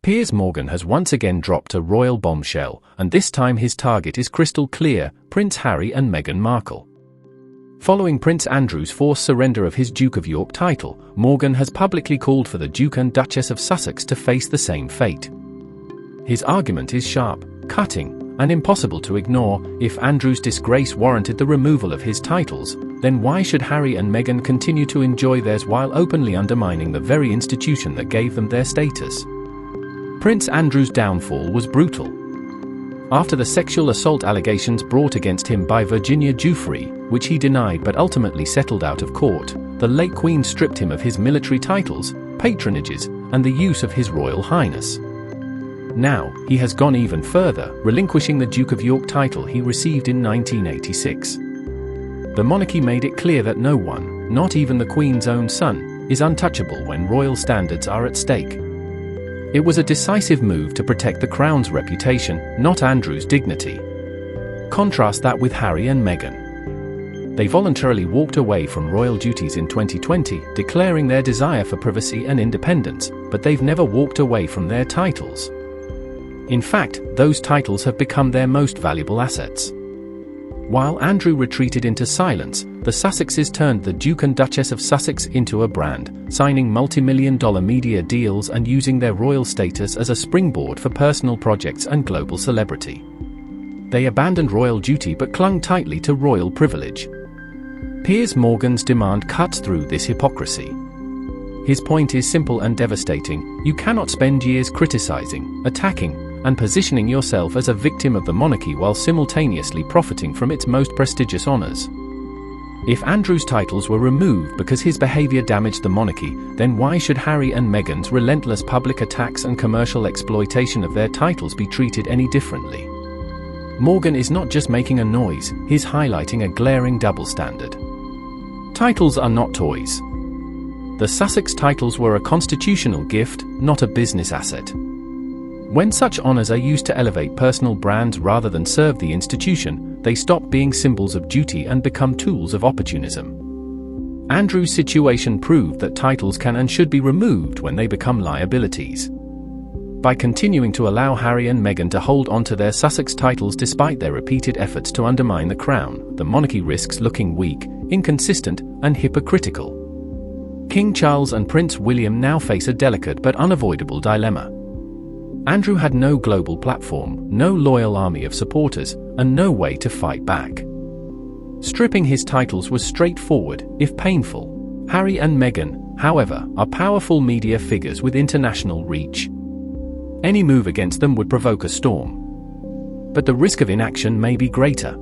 Piers Morgan has once again dropped a royal bombshell, and this time his target is crystal clear: Prince Harry and Meghan Markle. Following Prince Andrew's forced surrender of his Duke of York title, Morgan has publicly called for the Duke and Duchess of Sussex to face the same fate. His argument is sharp, cutting, and impossible to ignore. If Andrew's disgrace warranted the removal of his titles, then why should Harry and Meghan continue to enjoy theirs while openly undermining the very institution that gave them their status? Prince Andrew's downfall was brutal. After the sexual assault allegations brought against him by Virginia Giuffre, which he denied but ultimately settled out of court, the late Queen stripped him of his military titles, patronages, and the use of his Royal Highness. Now, he has gone even further, relinquishing the Duke of York title he received in 1986. The monarchy made it clear that no one, not even the Queen's own son, is untouchable when royal standards are at stake. It was a decisive move to protect the Crown's reputation, not Andrew's dignity. Contrast that with Harry and Meghan. They voluntarily walked away from royal duties in 2020, declaring their desire for privacy and independence, but they've never walked away from their titles. In fact, those titles have become their most valuable assets. While Andrew retreated into silence, the Sussexes turned the Duke and Duchess of Sussex into a brand, signing multi-million-dollar media deals and using their royal status as a springboard for personal projects and global celebrity. They abandoned royal duty but clung tightly to royal privilege. Piers Morgan's demand cuts through this hypocrisy. His point is simple and devastating: you cannot spend years criticizing, attacking, and positioning yourself as a victim of the monarchy while simultaneously profiting from its most prestigious honors. If Andrew's titles were removed because his behavior damaged the monarchy, then why should Harry and Meghan's relentless public attacks and commercial exploitation of their titles be treated any differently? Morgan is not just making a noise, he's highlighting a glaring double standard. Titles are not toys. The Sussex titles were a constitutional gift, not a business asset. When such honors are used to elevate personal brands rather than serve the institution, they stop being symbols of duty and become tools of opportunism. Andrew's situation proved that titles can and should be removed when they become liabilities. By continuing to allow Harry and Meghan to hold onto their Sussex titles despite their repeated efforts to undermine the Crown, the monarchy risks looking weak, inconsistent, and hypocritical. King Charles and Prince William now face a delicate but unavoidable dilemma. Andrew had no global platform, no loyal army of supporters, and no way to fight back. Stripping his titles was straightforward, if painful. Harry and Meghan, however, are powerful media figures with international reach. Any move against them would provoke a storm. But the risk of inaction may be greater.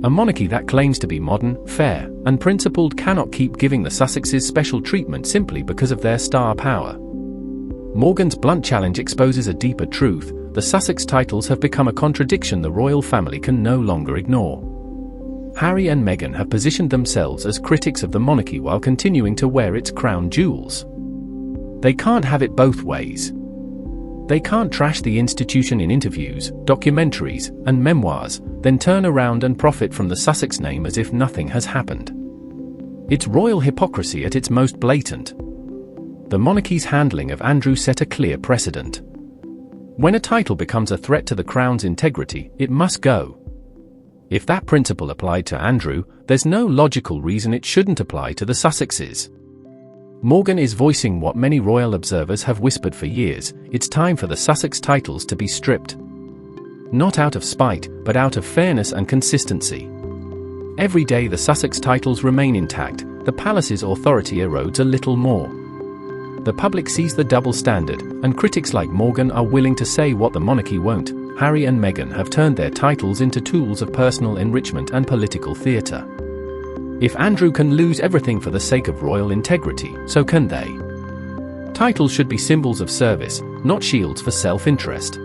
A monarchy that claims to be modern, fair, and principled cannot keep giving the Sussexes special treatment simply because of their star power. Morgan's blunt challenge exposes a deeper truth: the Sussex titles have become a contradiction the royal family can no longer ignore. Harry and Meghan have positioned themselves as critics of the monarchy while continuing to wear its crown jewels. They can't have it both ways. They can't trash the institution in interviews, documentaries, and memoirs, then turn around and profit from the Sussex name as if nothing has happened. It's royal hypocrisy at its most blatant. The monarchy's handling of Andrew set a clear precedent. When a title becomes a threat to the Crown's integrity, it must go. If that principle applied to Andrew, there's no logical reason it shouldn't apply to the Sussexes. Morgan is voicing what many royal observers have whispered for years: it's time for the Sussex titles to be stripped. Not out of spite, but out of fairness and consistency. Every day the Sussex titles remain intact, the palace's authority erodes a little more. The public sees the double standard, and critics like Morgan are willing to say what the monarchy won't. Harry and Meghan have turned their titles into tools of personal enrichment and political theatre. If Andrew can lose everything for the sake of royal integrity, so can they. Titles should be symbols of service, not shields for self-interest.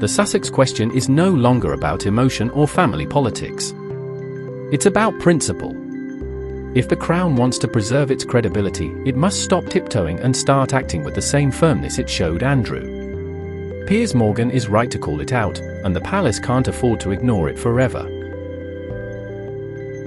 The Sussex question is no longer about emotion or family politics. It's about principle. If the Crown wants to preserve its credibility, it must stop tiptoeing and start acting with the same firmness it showed Andrew. Piers Morgan is right to call it out, and the palace can't afford to ignore it forever.